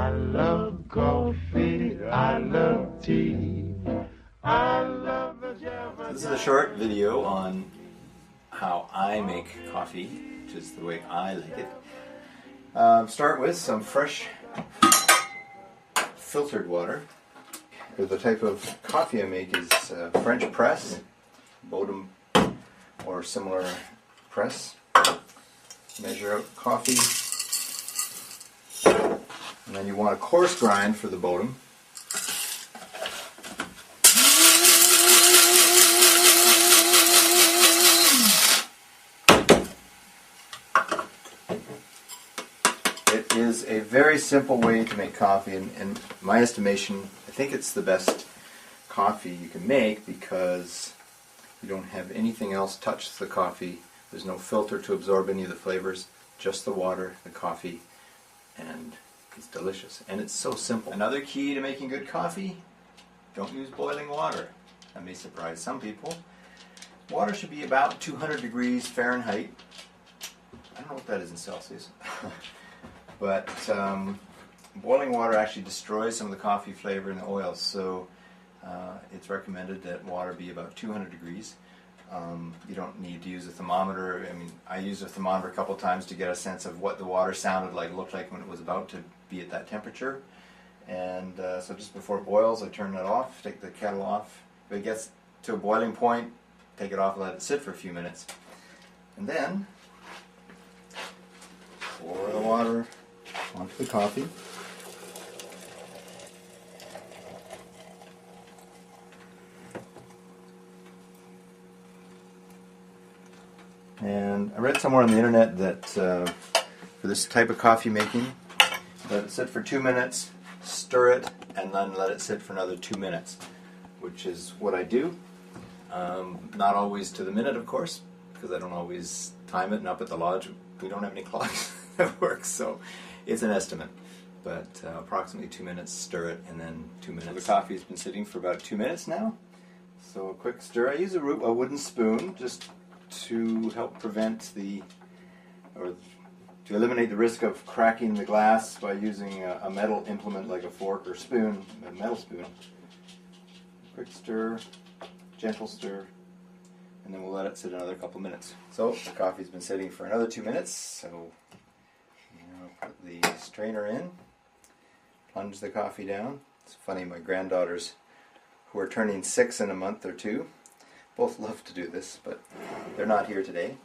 I love coffee, I love tea, I love the Java. This is a short video on how I make coffee, which is the way I like it. Start with some fresh filtered water. The type of coffee I make is French press, Bodum or similar press. Measure out coffee, and then you want a coarse grind for the Bodum. It is a very simple way to make coffee, and in my estimation, I think it's the best coffee you can make because you don't have anything else touch the coffee. There's no filter to absorb any of the flavors, just the water, the coffee, and it's delicious. And it's so simple. Another key to making good coffee, don't use boiling water. That may surprise some people. Water should be about 200 degrees Fahrenheit. I don't know what that is in Celsius. But boiling water actually destroys some of the coffee flavor and the oils, so it's recommended that water be about 200 degrees. You don't need to use a thermometer. I mean, I used a thermometer a couple times to get a sense of what the water sounded like, looked like when it was about to be at that temperature. And so just before it boils, I turn that off, take the kettle off. If it gets to a boiling point, take it off and let it sit for a few minutes. And then pour the water onto the coffee. And I read somewhere on the internet that for this type of coffee making, let it sit for 2 minutes, stir it, and then let it sit for another 2 minutes, which is what I do. Not always to the minute, of course, because I don't always time it, and up at the lodge we don't have any clocks that work, so it's an estimate. But approximately 2 minutes, stir it, and then 2 minutes. So the coffee has been sitting for about 2 minutes now. So a quick stir. I use a wooden spoon just to help prevent or to eliminate the risk of cracking the glass by using a metal implement like a fork or spoon, a metal spoon. Quick stir, gentle stir, and then we'll let it sit another couple minutes. So the coffee's been sitting for another 2 minutes, so put the strainer in, plunge the coffee down. It's funny, my granddaughters, who are turning 6 in a month or two, both love to do this, but they're not here today.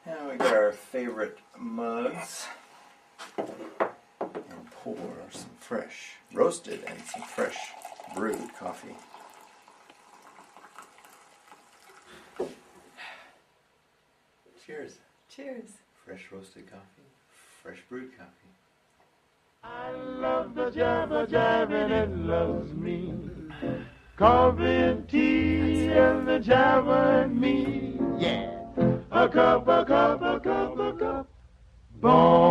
Now we got our favorite mugs, and pour some fresh roasted and some fresh brewed coffee. Cheers. Cheers. Fresh roasted coffee, fresh brewed coffee. I love the Java Jive and it loves me. Coffee and tea and the Java and me. Yeah. A cup, a cup, a cup, a cup. Bon.